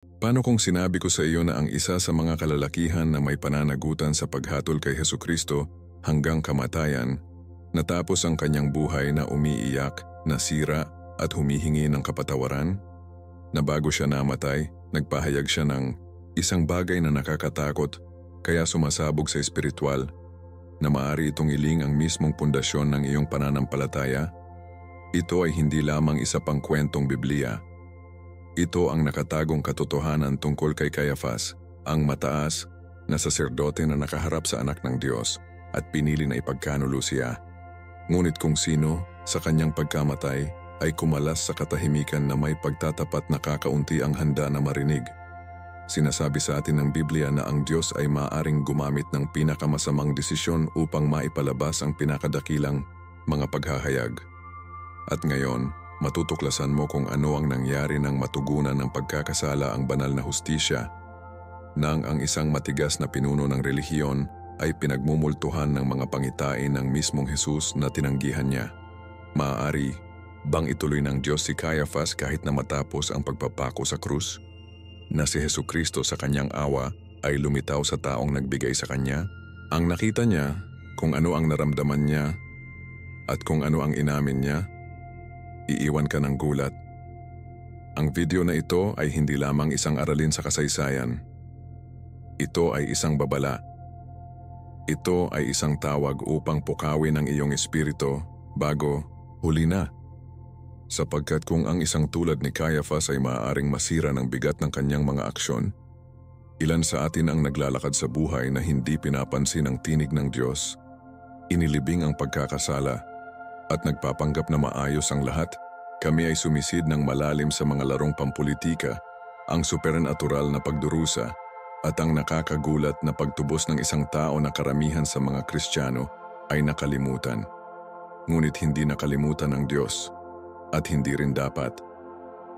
Paano kung sinabi ko sa iyo na ang isa sa mga kalalakihan na may pananagutan sa paghatol kay Hesukristo hanggang kamatayan, natapos ang kanyang buhay na umiiyak, nasira at humihingi ng kapatawaran? Na bago siya namatay, nagpahayag siya ng isang bagay na nakakatakot kaya sumasabog sa espiritual na maaari itong iling ang mismong pundasyon ng iyong pananampalataya? Ito ay hindi lamang isa pang kwentong Biblia. Ito ang nakatagong katotohanan tungkol kay Caiaphas, ang mataas na saserdote na nakaharap sa anak ng Diyos at pinili na ipagkanulo siya. Ngunit kung sino sa kanyang pagkamatay ay kumalas sa katahimikan na may pagtatapat na kakaunti ang handa na marinig. Sinasabi sa atin ng Biblia na ang Diyos ay maaaring gumamit ng pinakamasamang desisyon upang maipalabas ang pinakadakilang mga paghahayag. At ngayon, matutuklasan mo kung ano ang nangyari nang matugunan ng pagkakasala ang banal na hustisya, nang ang isang matigas na pinuno ng relihiyon ay pinagmumultuhan ng mga pangitain ng mismong Jesus na tinanggihan niya. Maaari bang ituloy ng Diyos si Caiaphas kahit na matapos ang pagpapako sa krus? Na si Hesukristo sa kanyang awa ay lumitaw sa taong nagbigay sa kanya? Ang nakita niya, kung ano ang naramdaman niya, at kung ano ang inamin niya, iiwan ka ng gulat. Ang video na ito ay hindi lamang isang aralin sa kasaysayan. Ito ay isang babala. Ito ay isang tawag upang pukawin ang iyong espiritu bago huli na. Sapagkat kung ang isang tulad ni Caiaphas ay maaaring masira ng bigat ng kanyang mga aksyon, ilan sa atin ang naglalakad sa buhay na hindi pinapansin ang tinig ng Diyos, inilibing ang pagkakasala, at nagpapanggap na maayos ang lahat? Kami ay sumisid ng malalim sa mga larong pampulitika, ang supernatural na pagdurusa, at ang nakakagulat na pagtubos ng isang tao na karamihan sa mga Kristiyano ay nakalimutan. Ngunit hindi nakalimutan ng Diyos, at hindi rin dapat.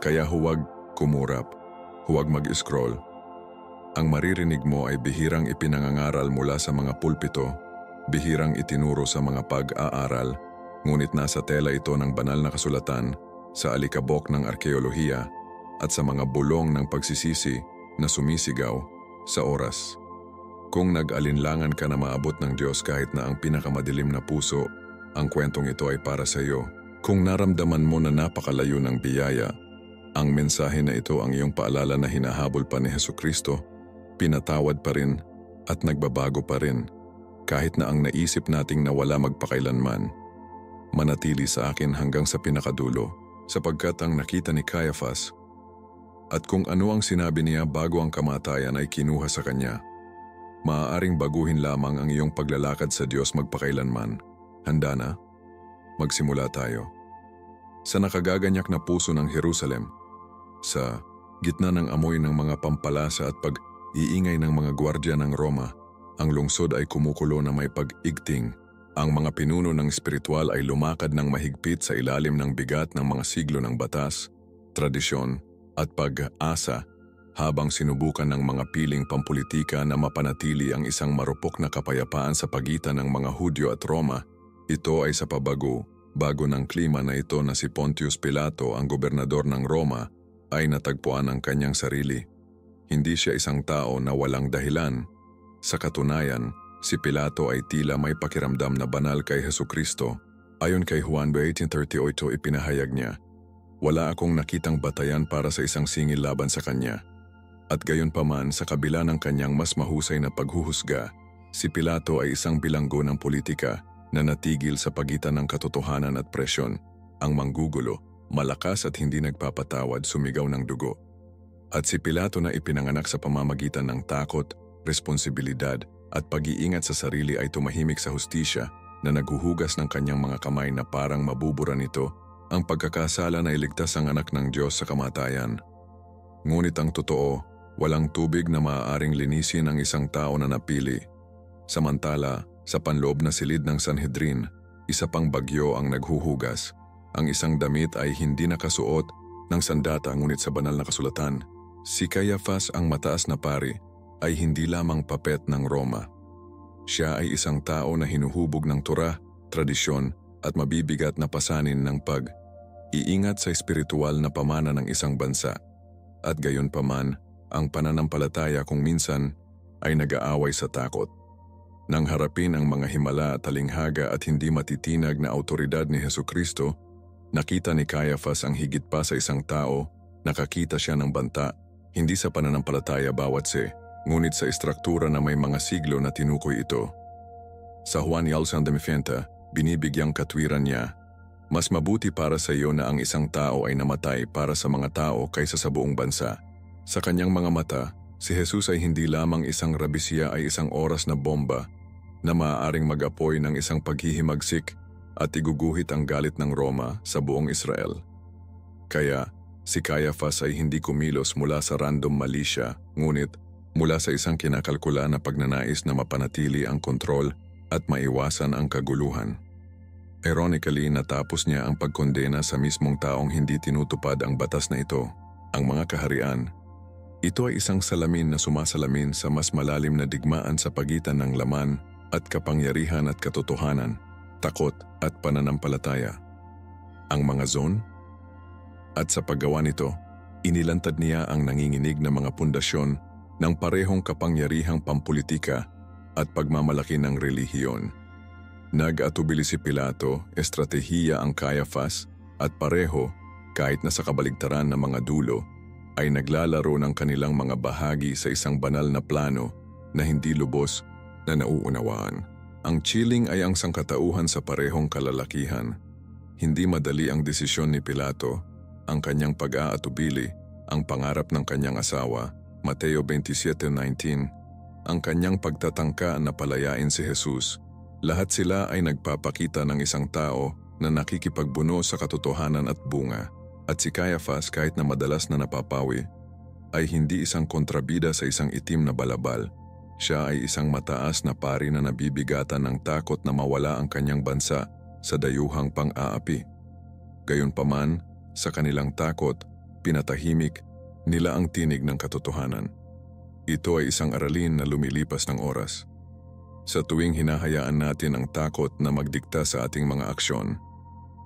Kaya huwag kumurap, huwag mag-scroll. Ang maririnig mo ay bihirang ipinangangaral mula sa mga pulpito, bihirang itinuro sa mga pag-aaral, ngunit nasa tela ito ng banal na kasulatan, sa alikabok ng arkeolohiya, at sa mga bulong ng pagsisisi na sumisigaw sa oras. Kung nag-alinlangan ka na maabot ng Diyos kahit na ang pinakamadilim na puso, ang kwentong ito ay para sa iyo. Kung naramdaman mo na napakalayo ng biyaya, ang mensahe na ito ang iyong paalala na hinahabol pa ni Hesukristo, pinatawad pa rin at nagbabago pa rin, kahit na ang naisip nating nawala magpakailanman. Manatili sa akin hanggang sa pinakadulo, sapagkat ang nakita ni Caiaphas at kung ano ang sinabi niya bago ang kamatayan ay kinuha sa kanya. Maaaring baguhin lamang ang iyong paglalakad sa Diyos magpakailanman. Handa na? Magsimula tayo. Sa nakagaganyak na puso ng Jerusalem, sa gitna ng amoy ng mga pampalasa at pag-iingay ng mga gwardya ng Roma, ang lungsod ay kumukulo na may pag-igting. Ang mga pinuno ng espiritual ay lumakad ng mahigpit sa ilalim ng bigat ng mga siglo ng batas, tradisyon at pag-asa habang sinubukan ng mga piling pampulitika na mapanatili ang isang marupok na kapayapaan sa pagitan ng mga Hudyo at Roma. Ito ay sa bago ng klima na ito na si Pontius Pilato, ang gobernador ng Roma, ay natagpuan ang kanyang sarili. Hindi siya isang tao na walang dahilan. Sa katunayan, si Pilato ay tila may pakiramdam na banal kay Hesukristo. Ayon kay Juan 18:38 ipinahayag niya, "Wala akong nakitang batayan para sa isang singil laban sa kanya." At gayon paman sa kabila ng kanyang mas mahusay na paghuhusga, si Pilato ay isang bilanggo ng politika na natigil sa pagitan ng katotohanan at presyon. Ang manggugulo, malakas at hindi nagpapatawad, sumigaw ng dugo. At si Pilato na ipinanganak sa pamamagitan ng takot, responsibilidad at pag-iingat sa sarili ay tumahimik sa hustisya na naghuhugas ng kanyang mga kamay na parang mabubura nito ang pagkakasala na iligtas ang anak ng Diyos sa kamatayan. Ngunit ang totoo, walang tubig na maaaring linisin ang isang tao na napili. Samantala, sa panloob na silid ng Sanhedrin, isa pang bagyo ang naghuhugas. Ang isang damit ay hindi nakasuot ng sandata ngunit sa banal na kasulatan. Si Caiaphas, ang mataas na pari, ay hindi lamang papet ng Roma. Siya ay isang tao na hinuhubog ng Torah, tradisyon at mabibigat na pasanin ng pag-iingat sa espiritual na pamana ng isang bansa. At gayon paman, ang pananampalataya kung minsan ay nag-aaway sa takot. Nang harapin ang mga himala, talinghaga at hindi matitinag na awtoridad ni Hesukristo, nakita ni Caiaphas ang higit pa sa isang tao, nakakita siya ng banta, hindi sa pananampalataya bawat ngunit sa istruktura na may mga siglo na tinukoy ito. Sa Juan Yalsan de Mifenta, binibigyang katwiran niya, mas mabuti para sa iyo na ang isang tao ay namatay para sa mga tao kaysa sa buong bansa. Sa kanyang mga mata, si Jesus ay hindi lamang isang rabi, siya ay isang oras na bomba na maaaring mag-apoy ng isang paghihimagsik at iguguhit ang galit ng Roma sa buong Israel. Kaya, si Caiaphas ay hindi kumilos mula sa random malisya, ngunit mula sa isang kinakalkula na pagnanais na mapanatili ang kontrol at maiwasan ang kaguluhan. Ironically, natapos niya ang pagkondena sa mismong taong hindi tinutupad ang batas na ito, ang mga kaharian. Ito ay isang salamin na sumasalamin sa mas malalim na digmaan sa pagitan ng laman at kapangyarihan at katotohanan, takot at pananampalataya. Ang mga zone? At sa paggawa nito, inilantad niya ang nanginginig na mga pundasyon ng parehong kapangyarihang pampulitika at pagmamalaki ng relihiyon. Nag-atubili si Pilato, estratehiya ang Caiaphas, at pareho, kahit na sa kabaligtaran ng mga dulo, ay naglalaro ng kanilang mga bahagi sa isang banal na plano na hindi lubos na nauunawaan. Ang chilling ay ang sangkatauhan sa parehong kalalakihan. Hindi madali ang desisyon ni Pilato, ang kanyang pag-aatubili, ang pangarap ng kanyang asawa, Mateo 27:19, ang kanyang pagtatangka na palayain si Jesus. Lahat sila ay nagpapakita ng isang tao na nakikipagbuno sa katotohanan at bunga. At si Caiaphas, kahit na madalas na napapawi, ay hindi isang kontrabida sa isang itim na balabal. Siya ay isang mataas na pari na nabibigatan ng takot na mawala ang kanyang bansa sa dayuhang pang-aapi. Gayunpaman, sa kanilang takot, pinatahimik nila ang tinig ng katotohanan. Ito ay isang aralin na lumilipas ng oras. Sa tuwing hinahayaan natin ang takot na magdikta sa ating mga aksyon,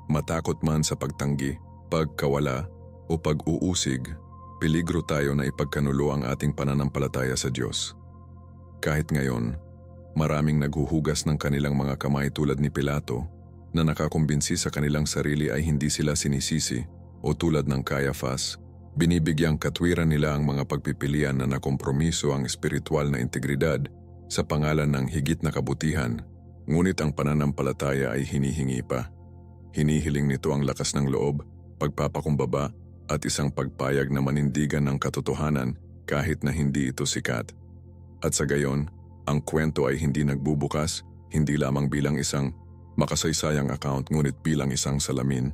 matakot man sa pagtanggi, pagkawala o pag-uusig, peligro tayo na ipagkanulo ang ating pananampalataya sa Diyos. Kahit ngayon, maraming naghuhugas ng kanilang mga kamay tulad ni Pilato na nakakumbinsi sa kanilang sarili ay hindi sila sinisisi o tulad ng Caiaphas, binibigyang katwiran nila ang mga pagpipilian na nakompromiso ang espiritual na integridad sa pangalan ng higit na kabutihan, ngunit ang pananampalataya ay hinihingi pa. Hinihiling nito ang lakas ng loob, pagpapakumbaba at isang pagpayag na manindigan ng katotohanan kahit na hindi ito sikat. At sa gayon, ang kwento ay hindi nagbubukas, hindi lamang bilang isang makasaysayang account ngunit bilang isang salamin.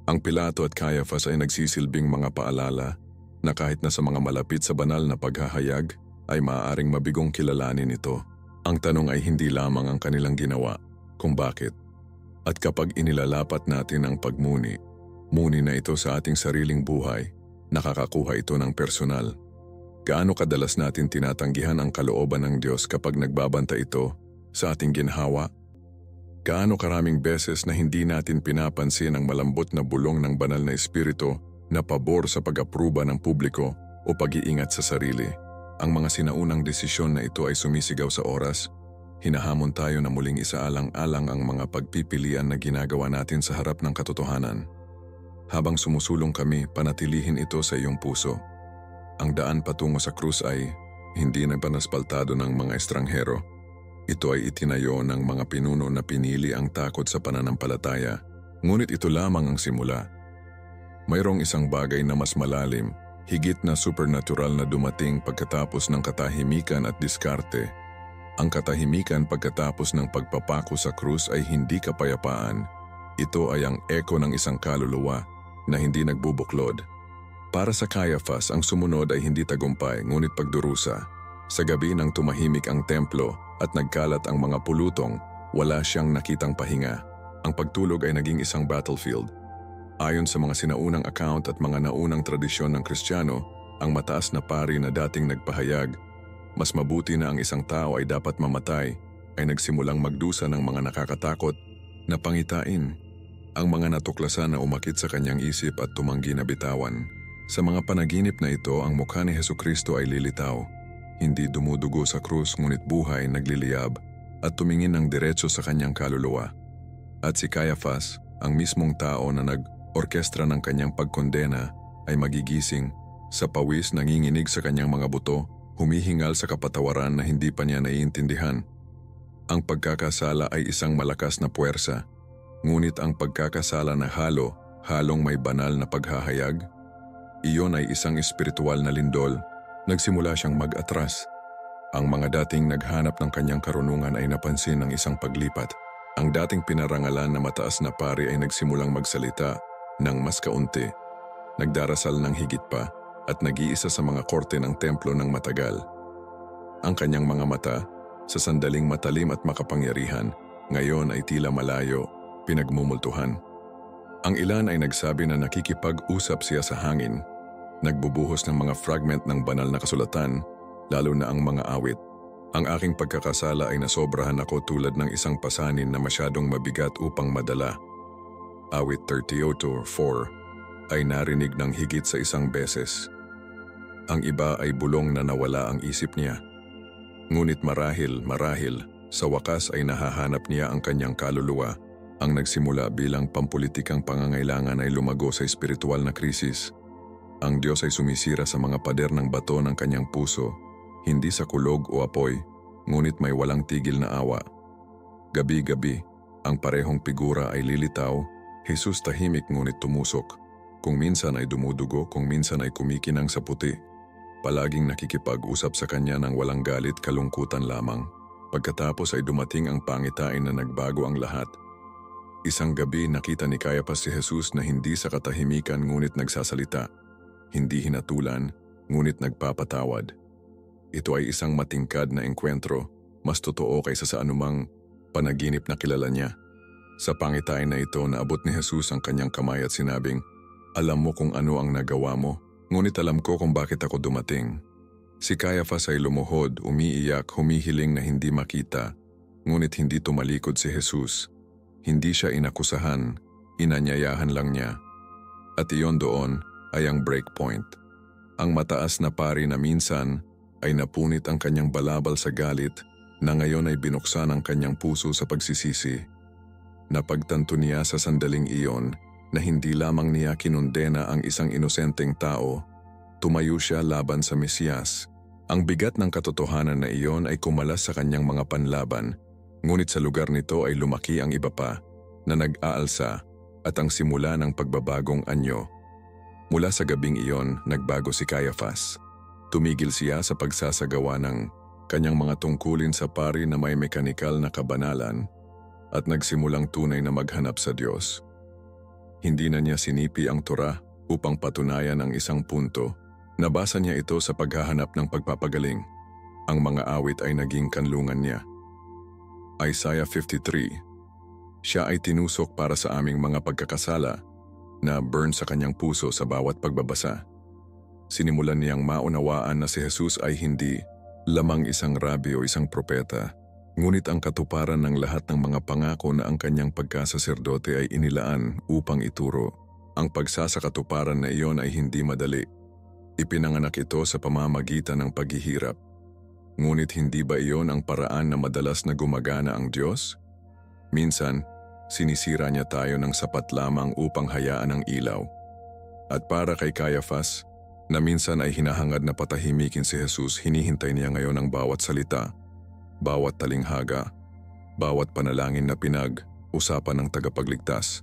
Ang Pilato at Caiaphas ay nagsisilbing mga paalala na kahit na sa mga malapit sa banal na paghahayag ay maaaring mabigong kilalanin ito. Ang tanong ay hindi lamang ang kanilang ginawa, kung bakit. At kapag inilalapat natin ang pagmuni, muni na ito sa ating sariling buhay, nakakakuha ito ng personal. Gaano kadalas natin tinatanggihan ang kalooban ng Diyos kapag nagbabanta ito sa ating ginhawa? Gaano karaming beses na hindi natin pinapansin ang malambot na bulong ng banal na espiritu na pabor sa pag-apruba ng publiko o pag-iingat sa sarili? Ang mga sinaunang desisyon na ito ay sumisigaw sa oras. Hinahamon tayo na muling isaalang-alang ang mga pagpipilian na ginagawa natin sa harap ng katotohanan. Habang sumusulong kami, panatilihin ito sa iyong puso. Ang daan patungo sa krus ay hindi nagpanaspaltado ng mga estranghero. Ito ay itinayo ng mga pinuno na pinili ang takot sa pananampalataya, ngunit ito lamang ang simula. Mayroong isang bagay na mas malalim, higit na supernatural na dumating pagkatapos ng katahimikan at diskarte. Ang katahimikan pagkatapos ng pagpapako sa krus ay hindi kapayapaan. Ito ay ang eko ng isang kaluluwa na hindi nagbubuklod. Para sa Caiaphas, ang sumunod ay hindi tagumpay ngunit pagdurusa. Sa gabi nang tumahimik ang templo at nagkalat ang mga pulutong, wala siyang nakitang pahinga. Ang pagtulog ay naging isang battlefield. Ayon sa mga sinaunang account at mga naunang tradisyon ng Kristiyano, ang mataas na pari na dating nagpahayag, mas mabuti na ang isang tao ay dapat mamatay, ay nagsimulang magdusa ng mga nakakatakot na pangitain. Ang mga natuklasan na umakit sa kanyang isip at tumanggi na bitawan. Sa mga panaginip na ito, ang mukha ni Hesukristo ay lilitaw. Hindi dumudugo sa krus ngunit buhay, nagliliyab at tumingin ng diretso sa kanyang kaluluwa. At si Caiaphas, ang mismong tao na nag-orkestra ng kanyang pagkondena, ay magigising, sa pawis nanginginig sa kanyang mga buto, humihingal sa kapatawaran na hindi pa niya naiintindihan. Ang pagkakasala ay isang malakas na puwersa, ngunit ang pagkakasala na halong may banal na paghahayag, iyon ay isang espiritual na lindol. Nagsimula siyang mag-atras. Ang mga dating naghanap ng kanyang karunungan ay napansin ng isang paglipat. Ang dating pinarangalan na mataas na pari ay nagsimulang magsalita ng mas kaunti. Nagdarasal ng higit pa at nag-iisa sa mga korte ng templo ng matagal. Ang kanyang mga mata, sa sandaling matalim at makapangyarihan, ngayon ay tila malayo, pinagmumultuhan. Ang ilan ay nagsabi na nakikipag-usap siya sa hangin, nagbubuhos ng mga fragment ng banal na kasulatan, lalo na ang mga awit. Ang aking pagkakasala ay nasobrahan ako tulad ng isang pasanin na masyadong mabigat upang madala. Awit 30:4 ay narinig ng higit sa isang beses. Ang iba ay bulong na nawala ang isip niya. Ngunit marahil, sa wakas ay nahahanap niya ang kanyang kaluluwa. Ang nagsimula bilang pampulitikang pangangailangan ay lumago sa espiritual na krisis. Ang Diyos ay sumisira sa mga pader ng bato ng kanyang puso, hindi sa kulog o apoy, ngunit may walang tigil na awa. Gabi-gabi, ang parehong figura ay lilitaw, Jesus tahimik ngunit tumusok. Kung minsan ay dumudugo, kung minsan ay kumikinang sa puti. Palaging nakikipag-usap sa kanya ng walang galit, kalungkutan lamang. Pagkatapos ay dumating ang pangitain na nagbago ang lahat. Isang gabi nakita ni Caiaphas si Jesus na hindi sa katahimikan ngunit nagsasalita. Hindi hinatulan, ngunit nagpapatawad. Ito ay isang matingkad na engkwentro, mas totoo kaysa sa anumang panaginip na kilala niya. Sa pangitain na ito, naabot ni Jesus ang kanyang kamay at sinabing, "Alam mo kung ano ang nagawa mo, ngunit alam ko kung bakit ako dumating." Si Caiaphas ay lumuhod, umiiyak, humihiling na hindi makita, ngunit hindi tumalikod si Jesus. Hindi siya inakusahan, inanyayahan lang niya. At iyon doon ay ang breakpoint. Ang mataas na pari na minsan ay napunit ang kanyang balabal sa galit na ngayon ay binuksan ang kanyang puso sa pagsisisi. Napagtanto niya sa sandaling iyon na hindi lamang niya kinundena ang isang inosenteng tao, tumayo siya laban sa Mesiyas. Ang bigat ng katotohanan na iyon ay kumalas sa kanyang mga panlaban, ngunit sa lugar nito ay lumaki ang iba pa na nag-aalsa at ang simula ng pagbabagong anyo. Mula sa gabing iyon, nagbago si Caiaphas. Tumigil siya sa pagsasagawa ng kanyang mga tungkulin sa pari na may mekanikal na kabanalan at nagsimulang tunay na maghanap sa Diyos. Hindi na niya sinipi ang Torah upang patunayan ang isang punto. Nabasa niya ito sa paghahanap ng pagpapagaling. Ang mga awit ay naging kanlungan niya. Isaiah 53. Siya ay tinusok para sa aming mga pagkakasala, na burn sa kanyang puso sa bawat pagbabasa. Sinimulan niyang maunawaan na si Jesus ay hindi lamang isang rabi o isang propeta, ngunit ang katuparan ng lahat ng mga pangako na ang kanyang pagkasaserdote ay inilaan upang ituro. Ang pagsasakatuparan na iyon ay hindi madali. Ipinanganak ito sa pamamagitan ng paghihirap. Ngunit hindi ba iyon ang paraan na madalas na gumagana ang Diyos? Minsan, sinisira niya tayo ng sapat lamang upang hayaan ang ilaw. At para kay Caiaphas, na minsan ay hinahangad na patahimikin si Jesus, hinihintay niya ngayon ang bawat salita, bawat talinghaga, bawat panalangin na pinag-usapan ng tagapagligtas.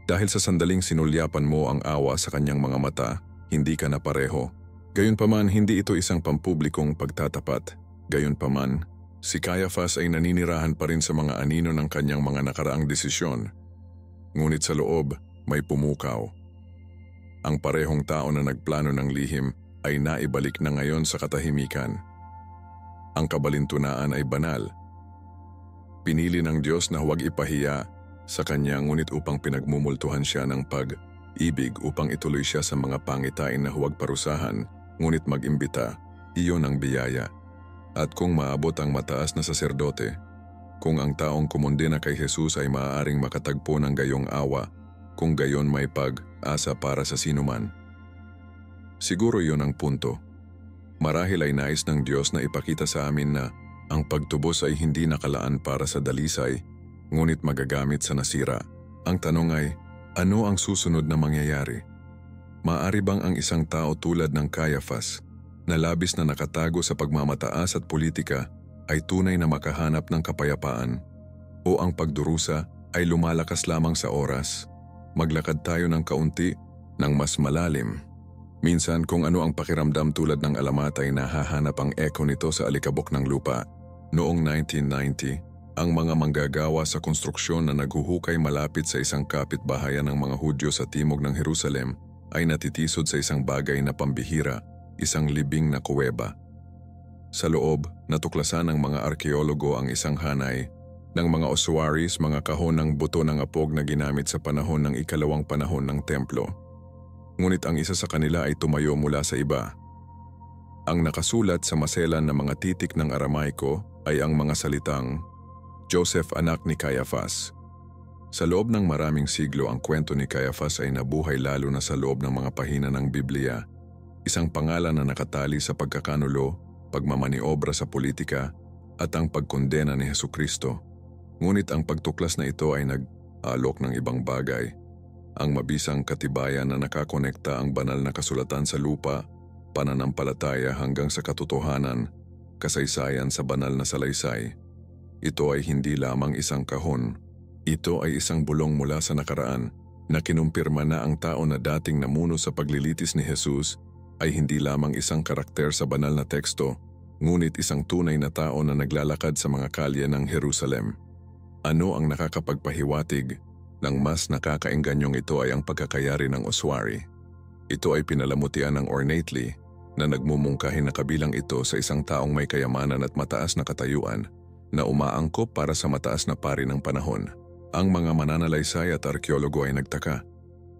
Dahil sa sandaling sinulyapan mo ang awa sa kanyang mga mata, hindi ka na pareho. Gayunpaman, hindi ito isang pampublikong pagtatapat. Gayunpaman, si Caiaphas ay naninirahan pa rin sa mga anino ng kanyang mga nakaraang desisyon. Ngunit sa loob, may pumukaw. Ang parehong tao na nagplano ng lihim ay naibalik na ngayon sa katahimikan. Ang kabalintunaan ay banal. Pinili ng Diyos na huwag ipahiya sa kanya, ngunit upang pinagmumultuhan siya ng pag-ibig upang ituloy siya sa mga pangitain na huwag parusahan, ngunit mag-imbita, iyon ang biyaya. At kung maabot ang mataas na saserdote, kung ang taong kumundena kay Jesus ay maaaring makatagpo ng gayong awa, kung gayon may pag-asa para sa sinuman. Siguro yon ang punto. Marahil ay nais ng Diyos na ipakita sa amin na ang pagtubos ay hindi nakalaan para sa dalisay, ngunit magagamit sa nasira. Ang tanong ay, ano ang susunod na mangyayari? Maaari bang ang isang tao tulad ng Caiaphas, na labis na nakatago sa pagmamataas at politika, ay tunay na makahanap ng kapayapaan? O ang pagdurusa ay lumalakas lamang sa oras? Maglakad tayo ng kaunti, ng mas malalim. Minsan kung ano ang pakiramdam tulad ng alamat ay nahahanap ang echo nito sa alikabok ng lupa. Noong 1990, ang mga manggagawa sa konstruksyon na naghuhukay malapit sa isang kapitbahayan ng mga Hudyo sa timog ng Jerusalem ay natitisod sa isang bagay na pambihira, isang libing na kuweba. Sa loob, natuklasan ng mga arkeologo ang isang hanay ng mga ossuaries, mga kahon ng buto ng apog na ginamit sa panahon ng ikalawang panahon ng templo. Ngunit ang isa sa kanila ay tumayo mula sa iba. Ang nakasulat sa maselan na mga titik ng Aramaiko ay ang mga salitang, Joseph anak ni Caiaphas. Sa loob ng maraming siglo ang kwento ni Caiaphas ay nabuhay lalo na sa loob ng mga pahina ng Biblia, isang pangalan na nakatali sa pagkakanulo, pagmamaniobra sa politika, at ang pagkondena ni Hesukristo. Ngunit ang pagtuklas na ito ay nag-alok ng ibang bagay. Ang mabisang katibayan na nakakonekta ang banal na kasulatan sa lupa, pananampalataya hanggang sa katotohanan, kasaysayan sa banal na salaysay. Ito ay hindi lamang isang kahon. Ito ay isang bulong mula sa nakaraan na kinumpirma na ang tao na dating namuno sa paglilitis ni Jesus ay hindi lamang isang karakter sa banal na teksto, ngunit isang tunay na tao na naglalakad sa mga kalye ng Jerusalem. Ano ang nakakapagpahiwatig ng mas nakakaengganyong ito ay ang pagkakayari ng ossuary. Ito ay pinalamutian ng ornately na nagmumungkahi na kabilang ito sa isang taong may kayamanan at mataas na katayuan na umaangkop para sa mataas na pari ng panahon. Ang mga mananalaysay at arkeologo ay nagtaka.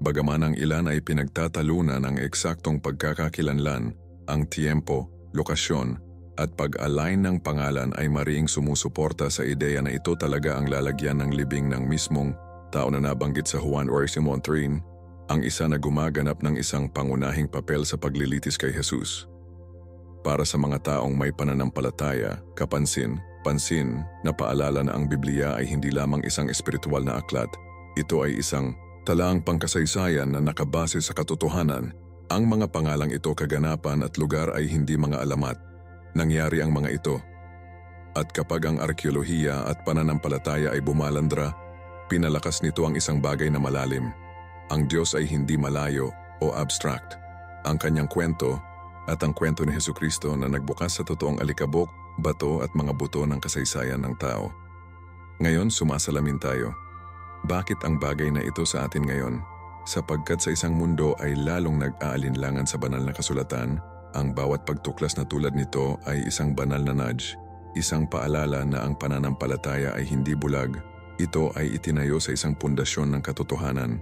Bagaman ang ilan ay pinagtatalunan ang eksaktong pagkakakilanlan, ang tiempo, lokasyon, at pag-align ng pangalan ay mariing sumusuporta sa ideya na ito talaga ang lalagyan ng libing ng mismong tao na nabanggit sa Juan or Simon 3, ang isa na gumaganap ng isang pangunahing papel sa paglilitis kay Jesus. Para sa mga taong may pananampalataya, pansin na paalala na ang Biblia ay hindi lamang isang espiritual na aklat, ito ay isang talaang pangkasaysayan na nakabase sa katotohanan. Ang mga pangalang ito, kaganapan at lugar ay hindi mga alamat. Nangyari ang mga ito. At kapag ang arkeolohiya at pananampalataya ay bumalandra, pinalakas nito ang isang bagay na malalim. Ang Diyos ay hindi malayo o abstract. Ang kanyang kwento at ang kwento ni Hesukristo na nagbukas sa totoong alikabok, bato at mga buto ng kasaysayan ng tao. Ngayon sumasalamin tayo. Bakit ang bagay na ito sa atin ngayon? Sapagkat sa isang mundo ay lalong nag-aalinlangan sa banal na kasulatan, ang bawat pagtuklas na tulad nito ay isang banal na nudge, isang paalala na ang pananampalataya ay hindi bulag. Ito ay itinayo sa isang pundasyon ng katotohanan.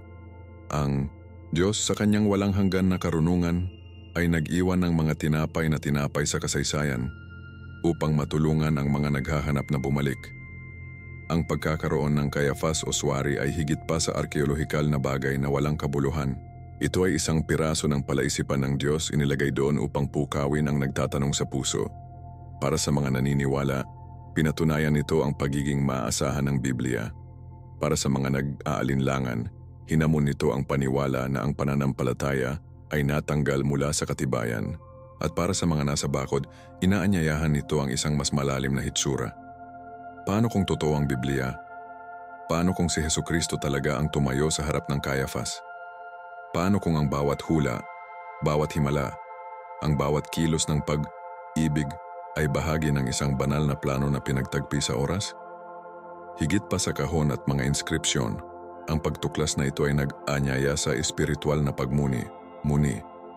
Ang Diyos sa kanyang walang hanggan na karunungan ay nag-iwan ng mga tinapay na tinapay sa kasaysayan upang matulungan ang mga naghahanap na bumalik. Ang pagkakaroon ng Caiaphas ossuary ay higit pa sa arkeolohikal na bagay na walang kabuluhan. Ito ay isang piraso ng palaisipan ng Diyos inilagay doon upang pukawin ang nagtatanong sa puso. Para sa mga naniniwala, pinatunayan nito ang pagiging maaasahan ng Biblia. Para sa mga nag-aalinlangan, hinamon nito ang paniwala na ang pananampalataya ay natanggal mula sa katibayan. At para sa mga nasa bakod, inaanyayahan nito ang isang mas malalim na hitsura. Paano kung totoo ang Biblia? Paano kung si Hesukristo talaga ang tumayo sa harap ng Caiaphas? Paano kung ang bawat hula, bawat himala, ang bawat kilos ng pag-ibig ay bahagi ng isang banal na plano na pinagtagpi sa oras? Higit pa sa kahon at mga inskripsyon, ang pagtuklas na ito ay nag-anyaya sa espiritual na pagmuni.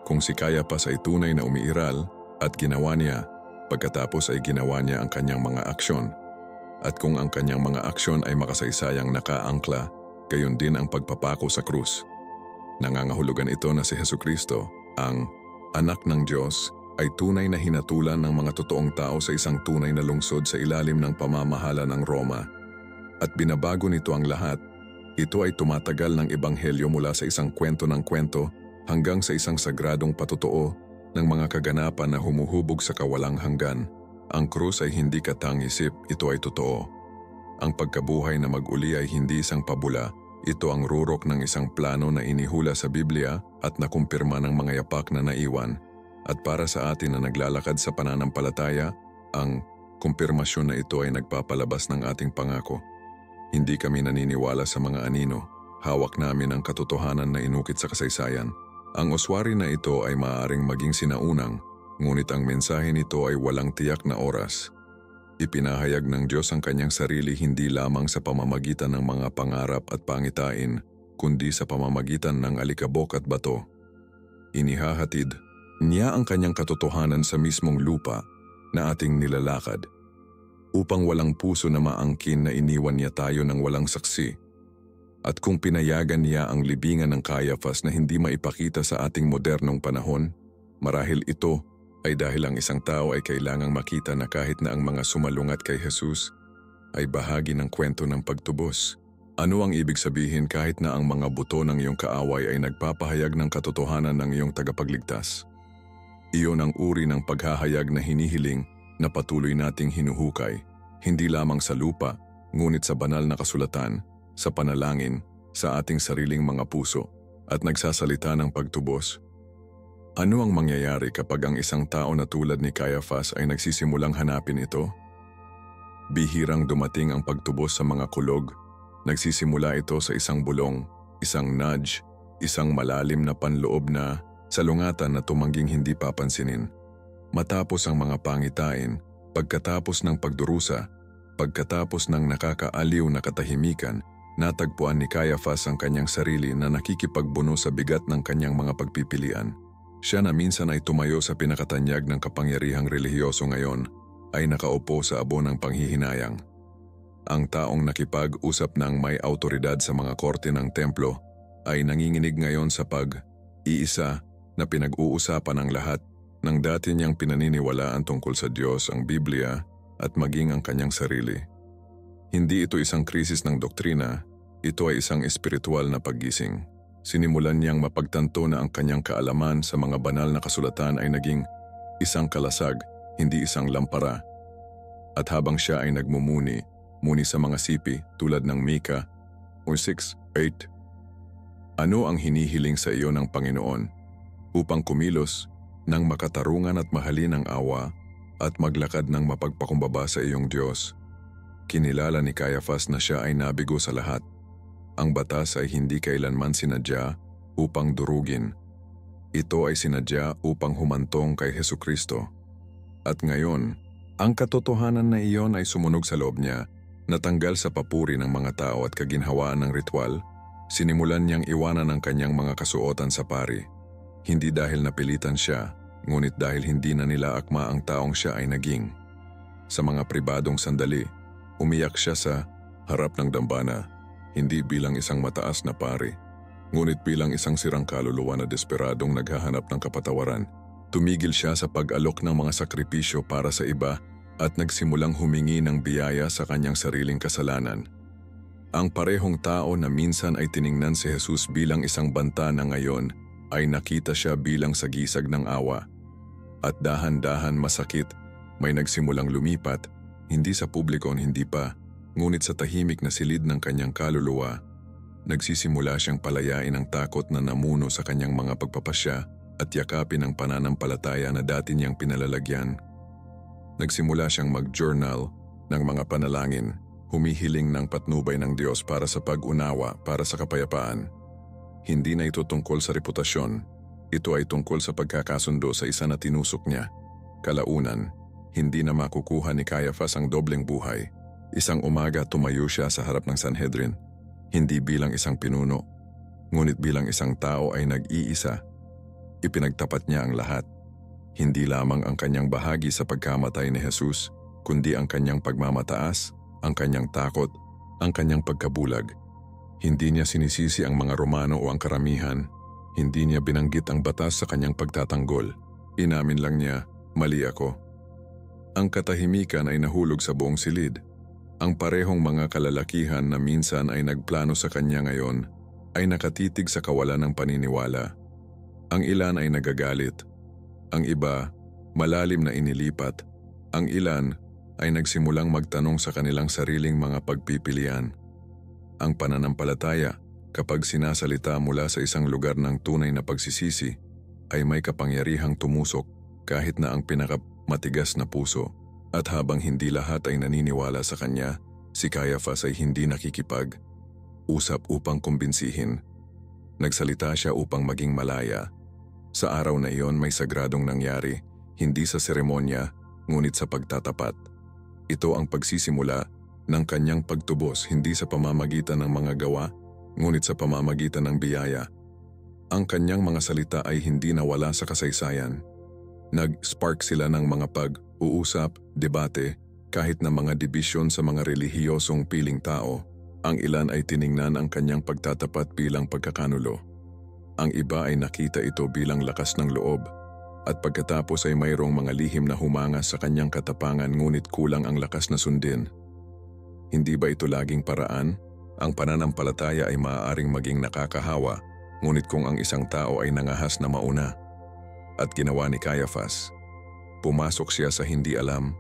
Kung si Caiaphas ay tunay na umiiral at ginawa niya, pagkatapos ay ginawa niya ang kanyang mga aksyon. At kung ang kanyang mga aksyon ay makasaysayang nakaangkla, gayon din ang pagpapako sa krus. Nangangahulugan ito na si Hesukristo, ang anak ng Diyos, ay tunay na hinatulan ng mga totoong tao sa isang tunay na lungsod sa ilalim ng pamamahala ng Roma. At binabago nito ang lahat. Ito ay tumatagal ng ebanghelyo mula sa isang kwento ng kwento hanggang sa isang sagradong patotoo ng mga kaganapan na humuhubog sa kawalang hanggan. Ang krus ay hindi katang-isip, ito ay totoo. Ang pagkabuhay na mag-uli ay hindi isang pabula, ito ang rurok ng isang plano na inihula sa Biblia at nakumpirma ng mga yapak na naiwan. At para sa atin na naglalakad sa pananampalataya, ang kumpirmasyon na ito ay nagpapalabas ng ating pangako. Hindi kami naniniwala sa mga anino, hawak namin ang katotohanan na inukit sa kasaysayan. Ang uswari na ito ay maaaring maging sinaunang, ngunit ang mensahe nito ay walang tiyak na oras. Ipinahayag ng Diyos ang kanyang sarili hindi lamang sa pamamagitan ng mga pangarap at pangitain, kundi sa pamamagitan ng alikabok at bato. Inihahatid niya ang kanyang katotohanan sa mismong lupa na ating nilalakad, upang walang puso na maangkin na iniwan niya tayo ng walang saksi. At kung pinayagan niya ang libingan ng Caiaphas na hindi maipakita sa ating modernong panahon, marahil ito ay dahil ang isang tao ay kailangang makita na kahit na ang mga sumalungat kay Jesus ay bahagi ng kwento ng pagtubos. Ano ang ibig sabihin kahit na ang mga buto ng iyong kaaway ay nagpapahayag ng katotohanan ng iyong tagapagligtas? Iyon ang uri ng paghahayag na hinihiling na patuloy nating hinuhukay, hindi lamang sa lupa, ngunit sa banal na kasulatan, sa panalangin, sa ating sariling mga puso, at nagsasalita ng pagtubos. Ano ang mangyayari kapag ang isang tao na tulad ni Caiaphas ay nagsisimulang hanapin ito? Bihirang dumating ang pagtubos sa mga kulog. Nagsisimula ito sa isang bulong, isang nudge, isang malalim na panloob na salungatan na tumangging hindi papansinin. Matapos ang mga pangitain, pagkatapos ng pagdurusa, pagkatapos ng nakakaaliw na katahimikan, natagpuan ni Caiaphas ang kanyang sarili na nakikipagbuno sa bigat ng kanyang mga pagpipilian. Siya na minsan ay tumayo sa pinakatanyag ng kapangyarihang relihiyoso ngayon ay nakaupo sa abo ng panghihinayang. Ang taong nakipag-usap ng may autoridad sa mga korte ng templo ay nanginginig ngayon sa pag-iisa na pinag-uusapan ng lahat ng dati niyang pinaniniwalaan tungkol sa Diyos, ang Biblia at maging ang kanyang sarili. Hindi ito isang krisis ng doktrina, ito ay isang espiritual na paggising. Sinimulan niyang mapagtanto na ang kanyang kaalaman sa mga banal na kasulatan ay naging isang kalasag, hindi isang lampara. At habang siya ay nagmumuni sa mga sipi tulad ng Mika 6:8, ano ang hinihiling sa iyo ng Panginoon upang kumilos ng makatarungan at mahalin ang awa at maglakad ng mapagpakumbaba sa iyong Diyos? Kinilala ni Caiaphas na siya ay nabigo sa lahat. Ang batas ay hindi kailanman sinadya upang durugin. Ito ay sinadya upang humantong kay Hesukristo. At ngayon, ang katotohanan na iyon ay sumunog sa loob niya, natanggal sa papuri ng mga tao at kaginhawaan ng ritual, sinimulan niyang iwanan ang kanyang mga kasuotan sa pari. Hindi dahil napilitan siya, ngunit dahil hindi na nila akma ang taong siya ay naging. Sa mga pribadong sandali, umiyak siya sa harap ng dambana, hindi bilang isang mataas na pari, ngunit bilang isang sirang kaluluwa na desperadong naghahanap ng kapatawaran. Tumigil siya sa pag-alok ng mga sakripisyo para sa iba at nagsimulang humingi ng biyaya sa kanyang sariling kasalanan. Ang parehong tao na minsan ay tiningnan si Jesus bilang isang banta na ngayon ay nakita siya bilang sagisag ng awa. At dahan-dahan masakit, may nagsimulang lumipat, hindi sa publiko hindi pa, ngunit sa tahimik na silid ng kanyang kaluluwa. Nagsisimula siyang palayain ang takot na namuno sa kanyang mga pagpapasya at yakapin ang pananampalataya na dati niyang pinalalagyan. Nagsimula siyang mag-journal ng mga panalangin, humihiling ng patnubay ng Diyos para sa pag-unawa, para sa kapayapaan. Hindi na ito tungkol sa reputasyon, ito ay tungkol sa pagkakasundo sa isa na tinusok niya. Kalaunan, hindi na makukuha ni Caiaphas ang dobleng buhay. Isang umaga tumayo siya sa harap ng Sanhedrin, hindi bilang isang pinuno, ngunit bilang isang tao ay nag-iisa. Ipinagtapat niya ang lahat. Hindi lamang ang kanyang bahagi sa pagkamatay ni Jesus, kundi ang kanyang pagmamataas, ang kanyang takot, ang kanyang pagkabulag. Hindi niya sinisisi ang mga Romano o ang karamihan. Hindi niya binanggit ang batas sa kanyang pagtatanggol. Inamin lang niya, mali ako. Ang katahimikan ay nahulog sa buong silid. Ang parehong mga kalalakihan na minsan ay nagplano sa kanya ngayon ay nakatitig sa kawalan ng paniniwala. Ang ilan ay nagagalit, ang iba malalim na inilipat, ang ilan ay nagsimulang magtanong sa kanilang sariling mga pagpipilian. Ang pananampalataya, kapag sinasalita mula sa isang lugar ng tunay na pagsisisi, ay may kapangyarihang tumusok kahit na ang pinakamatigas na puso. At habang hindi lahat ay naniniwala sa kanya, si Caiaphas ay hindi nakikipag-usap upang kumbinsihin. Nagsalita siya upang maging malaya. Sa araw na iyon may sagradong nangyari, hindi sa seremonya, ngunit sa pagtatapat. Ito ang pagsisimula ng kanyang pagtubos hindi sa pamamagitan ng mga gawa, ngunit sa pamamagitan ng biyaya. Ang kanyang mga salita ay hindi nawala sa kasaysayan. Nag-spark sila ng mga pag-uusap, debate, kahit na mga dibisyon sa mga relihiyosong piling tao. Ang ilan ay tiningnan ang kanyang pagtatapat bilang pagkakanulo. Ang iba ay nakita ito bilang lakas ng loob. At pagkatapos ay mayroong mga lihim na humanga sa kanyang katapangan ngunit kulang ang lakas na sundin. Hindi ba ito laging paraan? Ang pananampalataya ay maaaring maging nakakahawa, ngunit kung ang isang tao ay nangahas na mauna. At ginawa ni Caiaphas, pumasok siya sa hindi alam,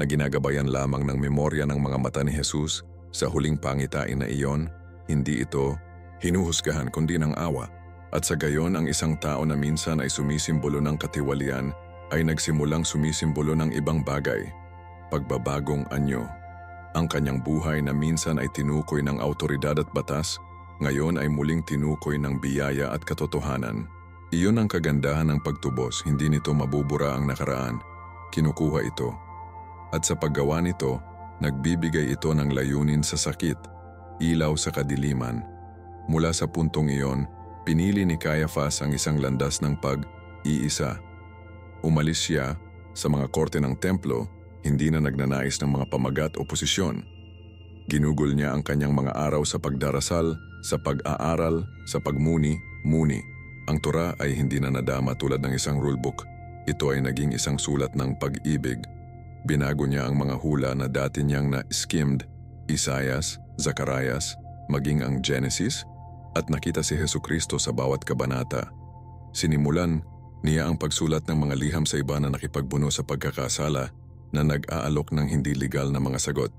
na ginagabayan lamang ng memorya ng mga mata ni Jesus sa huling pangitain na iyon, hindi ito hinuhusgahan kundi ng awa. At sa gayon ang isang tao na minsan ay sumisimbolo ng katiwalian ay nagsimulang sumisimbolo ng ibang bagay, pagbabagong anyo. Ang kanyang buhay na minsan ay tinukoy ng autoridad at batas, ngayon ay muling tinukoy ng biyaya at katotohanan. Iyon ang kagandahan ng pagtubos, hindi nito mabubura ang nakaraan, kinukuha ito. At sa paggawa nito, nagbibigay ito ng layunin sa sakit, ilaw sa kadiliman. Mula sa puntong iyon, pinili ni Caiaphas ang isang landas ng pag-iisa. Umalis siya sa mga korte ng templo, hindi na nagnanais ng mga pamagat o posisyon. Ginugol niya ang kanyang mga araw sa pagdarasal, sa pag-aaral, sa pagmuni-muni. Ang Torah ay hindi na nadama tulad ng isang rulebook. Ito ay naging isang sulat ng pag-ibig. Binago niya ang mga hula na dati niyang na-skimmed, Isaias, Zacarias, maging ang Genesis, at nakita si Jesucristo sa bawat kabanata. Sinimulan niya ang pagsulat ng mga liham sa iba na nakipagbuno sa pagkakasala na nag-aalok ng hindi legal na mga sagot.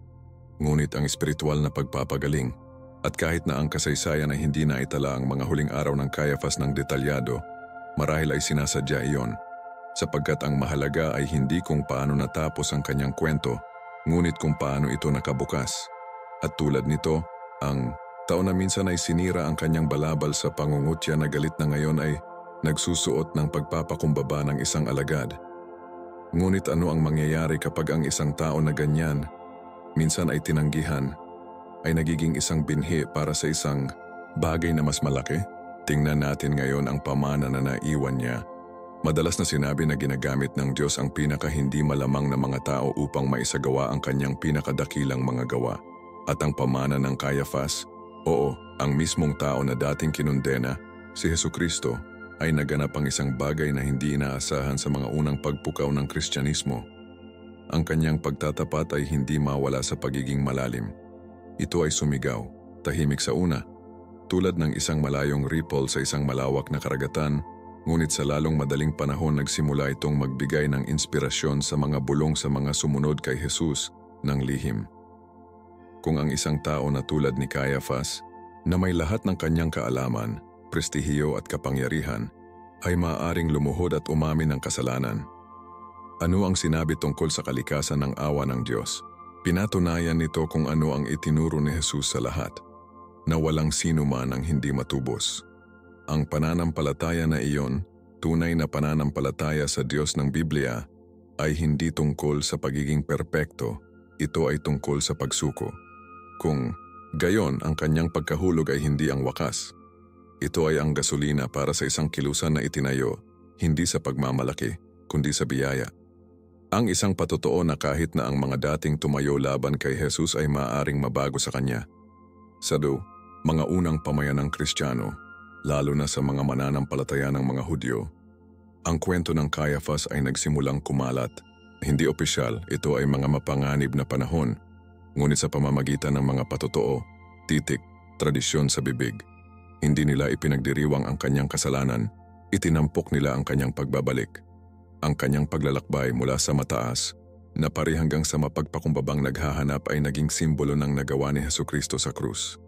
Ngunit ang espiritual na pagpapagaling, at kahit na ang kasaysayan ay hindi na itala ang mga huling araw ng Caiaphas ng detalyado, marahil ay sinasadya iyon, sapagkat ang mahalaga ay hindi kung paano natapos ang kanyang kwento, ngunit kung paano ito nakabukas. At tulad nito, ang tao na minsan ay sinira ang kanyang balabal sa pangungutya na galit na ngayon ay nagsusuot ng pagpapakumbaba ng isang alagad. Ngunit ano ang mangyayari kapag ang isang tao na ganyan, minsan ay tinanggihan, ay nagiging isang binhi para sa isang bagay na mas malaki? Tingnan natin ngayon ang pamana na naiwan niya. Madalas na sinabi na ginagamit ng Diyos ang pinaka-hindi malamang na mga tao upang maisagawa ang kanyang pinakadakilang mga gawa. At ang pamana ng Caiaphas, oo, ang mismong tao na dating kinundena, si Jesucristo, ay naganap ang isang bagay na hindi inaasahan sa mga unang pagpukaw ng Kristyanismo. Ang kanyang pagtatapat ay hindi mawala sa pagiging malalim. Ito ay sumigaw, tahimik sa una, tulad ng isang malayong ripple sa isang malawak na karagatan, ngunit sa lalong madaling panahon nagsimula itong magbigay ng inspirasyon sa mga bulong sa mga sumunod kay Jesus ng lihim. Kung ang isang tao na tulad ni Caiaphas, na may lahat ng kanyang kaalaman, prestihiyo at kapangyarihan, ay maaaring lumuhod at umamin ng kasalanan. Ano ang sinabi tungkol sa kalikasan ng awa ng Diyos? Pinatunayan nito kung ano ang itinuro ni Jesus sa lahat, na walang sino man ang hindi matubos. Ang pananampalataya na iyon, tunay na pananampalataya sa Diyos ng Biblia, ay hindi tungkol sa pagiging perpekto, ito ay tungkol sa pagsuko. Kung gayon ang kanyang pagkahulog ay hindi ang wakas, ito ay ang gasolina para sa isang kilusan na itinayo, hindi sa pagmamalaki, kundi sa biyaya. Ang isang patotoo na kahit na ang mga dating tumayo laban kay Jesus ay maaaring mabago sa kanya. Sa mga unang pamayanang Kristiyano, lalo na sa mga mananampalataya ng mga Hudyo, ang kwento ng Caiaphas ay nagsimulang kumalat. Hindi opisyal, ito ay mga mapanganib na panahon, ngunit sa pamamagitan ng mga patotoo, titik, tradisyon sa bibig. Hindi nila ipinagdiriwang ang kanyang kasalanan, Itinampok nila ang kanyang pagbabalik, ang kanyang paglalakbay mula sa mataas na pari hanggang sa mapagpakumbabang naghahanap ay naging simbolo ng nagawa ni Hesukristo sa krus.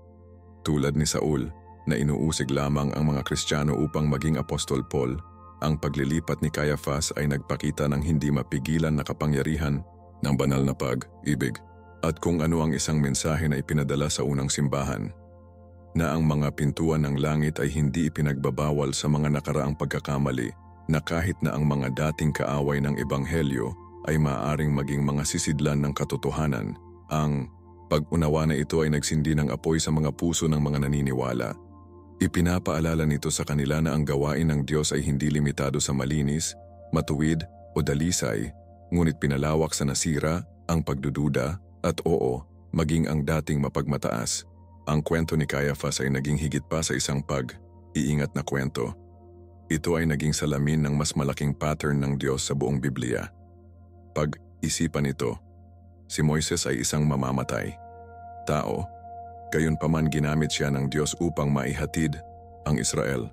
Tulad ni Saul na inuusig lamang ang mga Kristiyano upang maging Apostol Paul, ang paglilipat ni Caiaphas ay nagpakita ng hindi mapigilan na kapangyarihan ng banal na pag-ibig at kung ano ang isang mensahe na ipinadala sa unang simbahan, na ang mga pintuan ng langit ay hindi ipinagbabawal sa mga nakaraang pagkakamali, na kahit na ang mga dating kaaway ng Ebanghelyo ay maaaring maging mga sisidlan ng katotohanan. Ang pag-unawa na ito ay nagsindi ng apoy sa mga puso ng mga naniniwala. Ipinapaalala nito sa kanila na ang gawain ng Diyos ay hindi limitado sa malinis, matuwid o dalisay, ngunit pinalawak sa nasira, ang pagdududa, at oo, maging ang dating mapagmataas. Ang kwento ni Caiaphas ay naging higit pa sa isang pag-iingat na kwento. Ito ay naging salamin ng mas malaking pattern ng Diyos sa buong Biblia. Pag-isipan ito, si Moises ay isang mamamatay tao, gayunpaman ginamit siya ng Diyos upang maihatid ang Israel.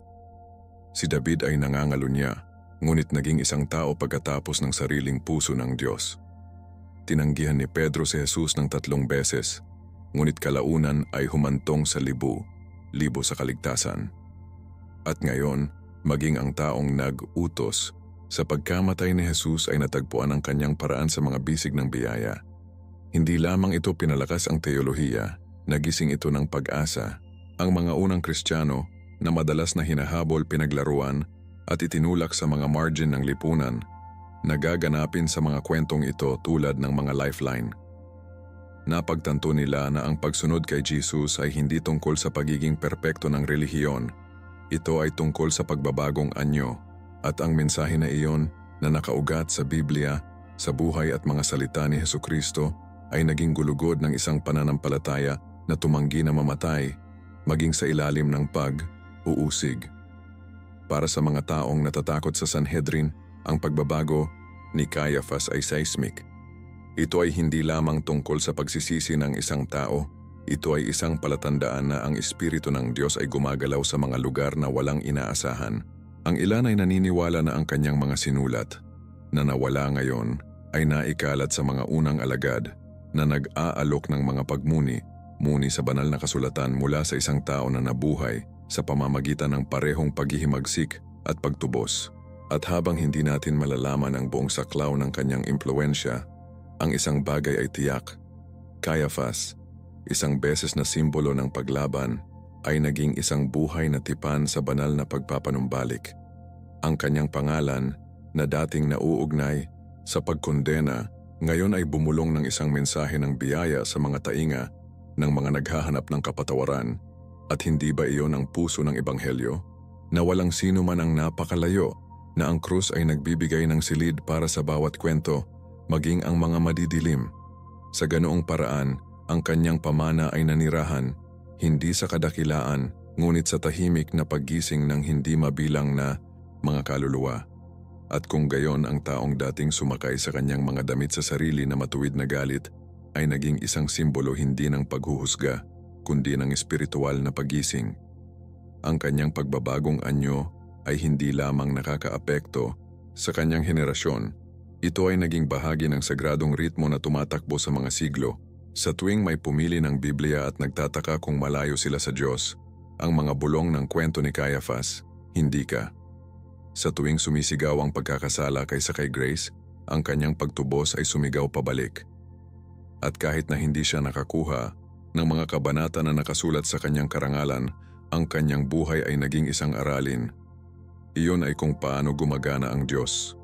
Si David ay nangangalunya, ngunit naging isang tao pagkatapos ng sariling puso ng Diyos. Tinanggihan ni Pedro si Jesus ng 3 beses, ngunit kalaunan ay humantong sa libo sa kaligtasan. At ngayon, maging ang taong nag-utos sa pagkamatay ni Jesus ay natagpuan ang kanyang paraan sa mga bisig ng biyaya. Hindi lamang ito pinalakas ang teolohiya, nagising ito ng pag-asa. Ang mga unang Kristiyano na madalas na hinahabol, pinaglaruan at itinulak sa mga margin ng lipunan, nagaganapin sa mga kwentong ito tulad ng mga lifeline. Napagtanto nila na ang pagsunod kay Jesus ay hindi tungkol sa pagiging perpekto ng relihiyon. Ito ay tungkol sa pagbabagong anyo, at ang mensahe na iyon na nakaugat sa Biblia, sa buhay at mga salita ni Hesukristo ay naging gulugod ng isang pananampalataya na tumanggi na mamatay, maging sa ilalim ng pag-uusig. Para sa mga taong natatakot sa Sanhedrin, ang pagbabago ni Caiaphas ay seismic. Ito ay hindi lamang tungkol sa pagsisisi ng isang tao, ito ay isang palatandaan na ang Espiritu ng Diyos ay gumagalaw sa mga lugar na walang inaasahan. Ang ilan ay naniniwala na ang kanyang mga sinulat, na nawala ngayon, ay naikalat sa mga unang alagad na nag-aalok ng mga pagmuni sa banal na kasulatan mula sa isang tao na nabuhay sa pamamagitan ng parehong paghihimagsik at pagtubos. At habang hindi natin malalaman ang buong saklaw ng kanyang impluensya, ang isang bagay ay tiyak. Caiaphas, isang beses na simbolo ng paglaban, ay naging isang buhay na tipan sa banal na pagpapanumbalik. Ang kanyang pangalan, na dating nauugnay sa pagkondena, ngayon ay bumulong ng isang mensahe ng biyaya sa mga tainga ng mga naghahanap ng kapatawaran. At hindi ba iyon ang puso ng Ebanghelyo? Na walang sino man ang napakalayo, na ang krus ay nagbibigay ng silid para sa bawat kwento, maging ang mga madidilim. Sa ganoong paraan, ang kanyang pamana ay nanirahan, hindi sa kadakilaan, ngunit sa tahimik na paggising ng hindi mabilang na mga kaluluwa. At kung gayon ang taong dating sumakay sa kanyang mga damit sa sarili na matuwid na galit, ay naging isang simbolo hindi ng paghuhusga, kundi ng espiritual na pagising. Ang kanyang pagbabagong anyo ay hindi lamang nakakaapekto sa kanyang henerasyon, ito ay naging bahagi ng sagradong ritmo na tumatakbo sa mga siglo. Sa tuwing may pumili ng Biblia at nagtataka kung malayo sila sa Diyos, ang mga bulong ng kwento ni Caiaphas, hindi ka. Sa tuwing sumisigaw ang pagkakasala kaysa kay Grace, ang kanyang pagtubos ay sumigaw pabalik. At kahit na hindi siya nakakuha ng mga kabanata na nakasulat sa kanyang karangalan, ang kanyang buhay ay naging isang aralin. Iyon ay kung paano gumagana ang Diyos.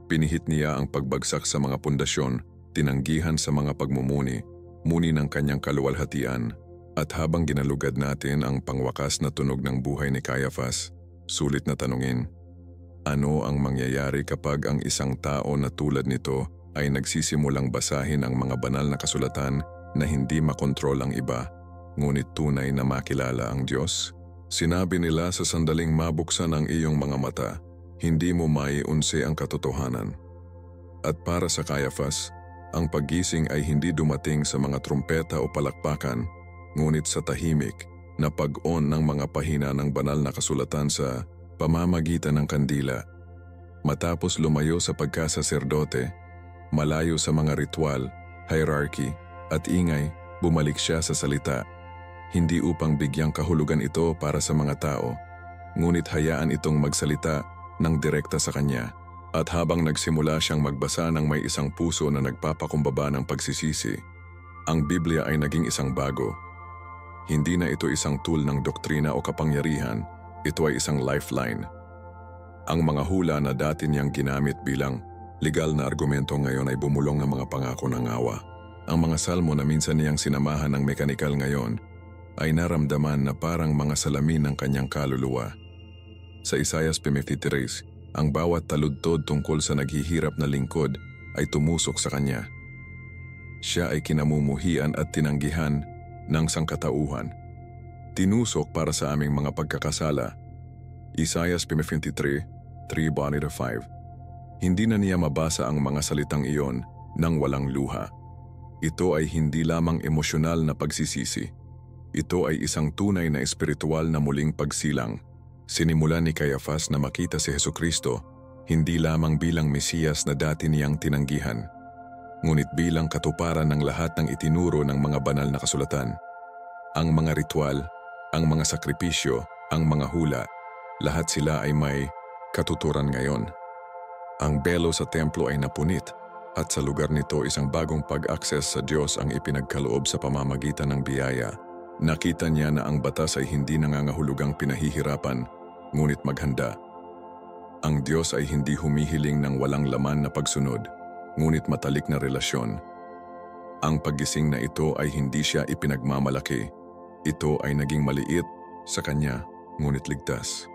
Pinihit niya ang pagbagsak sa mga pundasyon, tinanggihan sa mga pagmumuni, muni ng kanyang kaluwalhatian. At habang ginalugad natin ang pangwakas na tunog ng buhay ni Caiaphas, sulit na tanungin, ano ang mangyayari kapag ang isang tao na tulad nito ay nagsisimulang basahin ang mga banal na kasulatan na hindi makontrol ang iba, ngunit tunay na makilala ang Diyos? Sinabi nila sa sandaling mabuksan ang iyong mga mata, hindi mo maiunsi ang katotohanan. At para sa Caiaphas, ang paggising ay hindi dumating sa mga trumpeta o palakpakan, ngunit sa tahimik na pag-on ng mga pahina ng banal na kasulatan sa pamamagitan ng kandila. Matapos lumayo sa pagkasaserdote, malayo sa mga ritual, hierarchy, at ingay, bumalik siya sa salita. Hindi upang bigyang kahulugan ito para sa mga tao, ngunit hayaan itong magsalita ng direkta sa kanya. At habang nagsimula siyang magbasa ng may isang puso na nagpapakumbaba ng pagsisisi, ang Biblia ay naging isang bago. Hindi na ito isang tool ng doktrina o kapangyarihan, ito ay isang lifeline. Ang mga hula na dati niyang ginamit bilang legal na argumento ngayon ay bumulong ng mga pangako ng awa. Ang mga salmo na minsan niyang sinamahan ng mekanikal ngayon ay naramdaman na parang mga salamin ng kanyang kaluluwa. Sa Isaiah 53, ang bawat taludtod tungkol sa naghihirap na lingkod ay tumusok sa kanya. Siya ay kinamumuhian at tinanggihan ng sangkatauhan. Tinusok para sa aming mga pagkakasala. Isaiah 53, 3-5. Hindi na niya mabasa ang mga salitang iyon nang walang luha. Ito ay hindi lamang emosyonal na pagsisisi. Ito ay isang tunay na espiritual na muling pagsilang. Sinimulan ni Caiaphas na makita si Hesukristo hindi lamang bilang Mesiyas na dati niyang tinanggihan, ngunit bilang katuparan ng lahat ng itinuro ng mga banal na kasulatan. Ang mga ritual, ang mga sakripisyo, ang mga hula, lahat sila ay may katuturan ngayon. Ang belo sa templo ay napunit at sa lugar nito isang bagong pag-access sa Diyos ang ipinagkaloob sa pamamagitan ng biyaya. Nakita niya na ang batas ay hindi nangangahulugang pinahihirapan, ngunit maghanda. Ang Diyos ay hindi humihiling ng walang laman na pagsunod, ngunit matalik na relasyon. Ang paggising na ito ay hindi siya ipinagmamalaki. Ito ay naging maliit sa kanya, ngunit ligtas.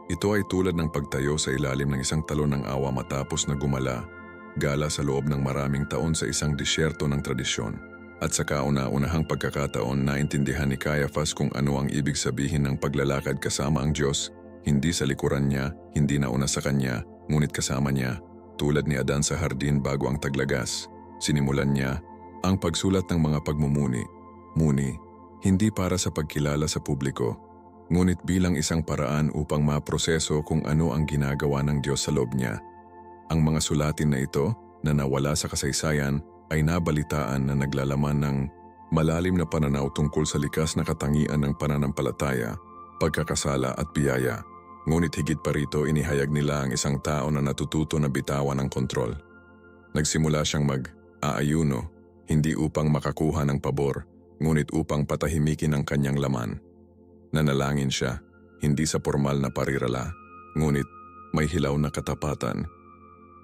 Ito ay tulad ng pagtayo sa ilalim ng isang talon ng awa matapos na gala sa loob ng maraming taon sa isang disyerto ng tradisyon. At sa kauna-unahang pagkakataon, naintindihan ni Caiaphas kung ano ang ibig sabihin ng paglalakad kasama ang Diyos, hindi sa likuran niya, hindi nauna sa kanya, ngunit kasama niya. Tulad ni Adan sa hardin bago ang taglagas, sinimulan niya ang pagsulat ng mga pagmumuni. Hindi para sa pagkilala sa publiko, ngunit bilang isang paraan upang maproseso kung ano ang ginagawa ng Diyos sa loob niya. Ang mga sulatin na ito, na nawala sa kasaysayan, ay nabalitaan na naglalaman ng malalim na pananaw tungkol sa likas na katangian ng pananampalataya, pagkakasala at biyaya. Ngunit higit pa rito, inihayag nila ang isang tao na natututo na bitawan ng kontrol. Nagsimula siyang mag-aayuno, hindi upang makakuha ng pabor, ngunit upang patahimikin ang kanyang laman. Nanalangin siya, hindi sa formal na parirala, ngunit may hilaw na katapatan.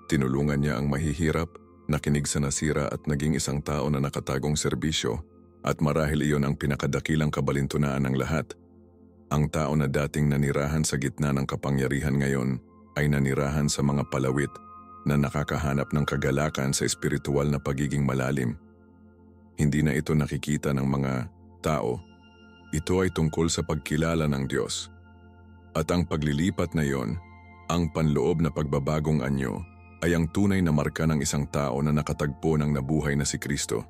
Tinulungan niya ang mahihirap, nakinig sa nasira at naging isang tao na nakatagong serbisyo, at marahil iyon ang pinakadakilang kabalintunaan ng lahat. Ang tao na dating nanirahan sa gitna ng kapangyarihan ngayon ay nanirahan sa mga palawit na nakakahanap ng kagalakan sa espiritual na pagiging malalim. Hindi na ito nakikita ng mga tao. Ito ay tungkol sa pagkilala ng Diyos. At ang paglilipat na iyon, ang panloob na pagbabagong anyo, ay ang tunay na marka ng isang tao na nakatagpo ng nabuhay na si Kristo.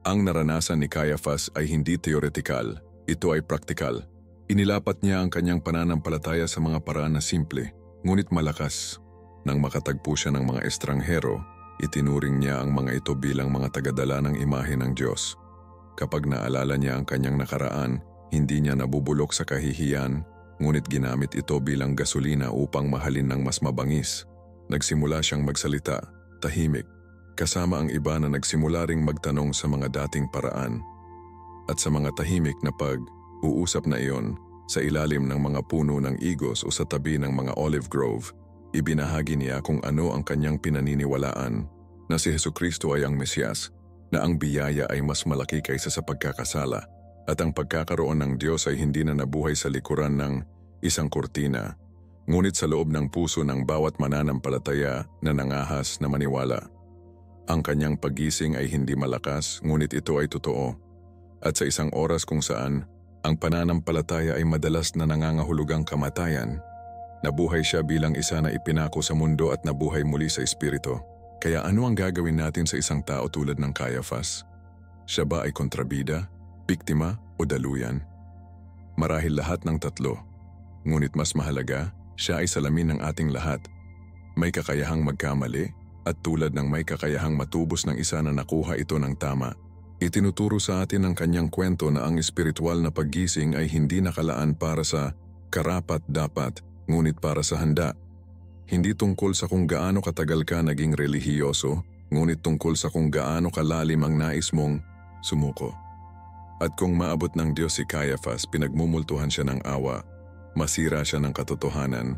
Ang naranasan ni Caiaphas ay hindi teoretikal, ito ay praktikal. Inilapat niya ang kanyang pananampalataya sa mga paraan na simple, ngunit malakas. Nang makatagpo siya ng mga estranghero, itinuring niya ang mga ito bilang mga tagadala ng imahe ng Diyos. Kapag naalala niya ang kanyang nakaraan, hindi niya nabubulok sa kahihiyan, ngunit ginamit ito bilang gasolina upang mahalin ng mas mabangis. Nagsimula siyang magsalita, tahimik, kasama ang iba na nagsimula ring magtanong sa mga dating paraan. At sa mga tahimik na pag-uusap na iyon, sa ilalim ng mga puno ng igos o sa tabi ng mga olive grove, ibinahagi niya kung ano ang kanyang pinaniniwalaan, na si Hesukristo ay ang Mesiyas, na ang biyaya ay mas malaki kaysa sa pagkakasala, at ang pagkakaroon ng Diyos ay hindi na nabuhay sa likuran ng isang kurtina, ngunit sa loob ng puso ng bawat mananampalataya na nangahas na maniwala. Ang kanyang paggising ay hindi malakas, ngunit ito ay totoo. At sa isang oras kung saan ang pananampalataya ay madalas na nangangahulugang kamatayan, nabuhay siya bilang isa na ipinako sa mundo at nabuhay muli sa espiritu. Kaya ano ang gagawin natin sa isang tao tulad ng Caiaphas? Siya ba ay kontrabida, biktima o daluyan? Marahil lahat ng tatlo. Ngunit mas mahalaga, siya ay salamin ng ating lahat. May kakayahang magkamali at tulad ng may kakayahang matubos ng isa na nakuha ito ng tama. Itinuturo sa atin ng kanyang kwento na ang espiritual na paggising ay hindi nakalaan para sa karapat-dapat, ngunit para sa handa. Hindi tungkol sa kung gaano katagal ka naging relihiyoso, ngunit tungkol sa kung gaano kalalim ang nais mong sumuko. At kung maabot ng Diyos si Caiaphas, pinagmumultuhan siya ng awa, masira siya ng katotohanan,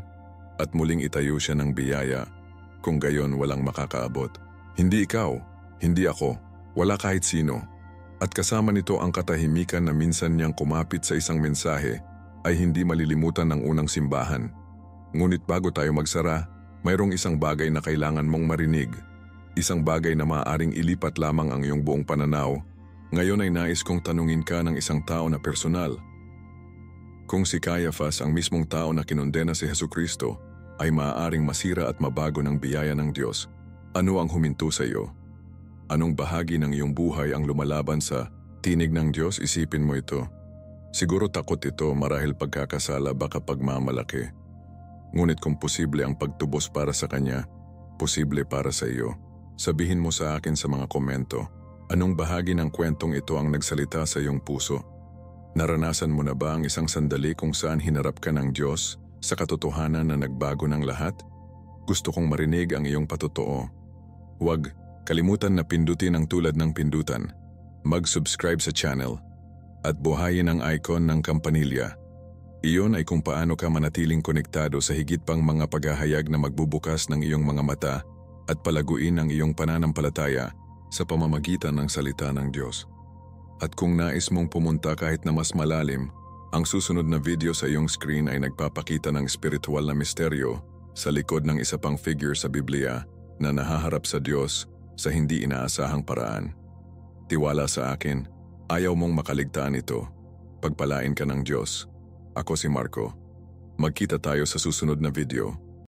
at muling itayo siya ng biyaya, kung gayon walang makakaabot. Hindi ikaw, hindi ako, wala kahit sino. At kasama nito ang katahimikan na minsan niyang kumapit sa isang mensahe ay hindi malilimutan ng unang simbahan. Ngunit bago tayo magsara, mayroong isang bagay na kailangan mong marinig. Isang bagay na maaaring ilipat lamang ang iyong buong pananaw. Ngayon ay nais kong tanungin ka ng isang tao na personal. Kung si Caiaphas, ang mismong tao na kinondena si Jesucristo, ay maaaring masira at mabago ng biyaya ng Diyos, ano ang huminto sa iyo? Anong bahagi ng iyong buhay ang lumalaban sa tinig ng Diyos? Isipin mo ito. Siguro takot ito marahil pagkakasala baka pagmamalaki. Ngunit kung posible ang pagtubos para sa Kanya, posible para sa iyo. Sabihin mo sa akin sa mga komento, anong bahagi ng kwentong ito ang nagsalita sa iyong puso? Naranasan mo na ba ang isang sandali kung saan hinarap ka ng Diyos sa katotohanan na nagbago ng lahat? Gusto kong marinig ang iyong patotoo. Huwag kalimutan na pindutin ang tulad ng pindutan, mag-subscribe sa channel, at buhayin ang icon ng kampanilya. Iyon ay kung paano ka manatiling konektado sa higit pang mga paghahayag na magbubukas ng iyong mga mata at palaguin ang iyong pananampalataya sa pamamagitan ng salita ng Diyos. At kung nais mong pumunta kahit na mas malalim, ang susunod na video sa iyong screen ay nagpapakita ng espiritual na misteryo sa likod ng isa pang figure sa Biblia na nahaharap sa Diyos sa hindi inaasahang paraan. Tiwala sa akin, ayaw mong makaligtaan ito. Pagpalain ka ng Diyos. Ako si Marco. Magkita tayo sa susunod na video.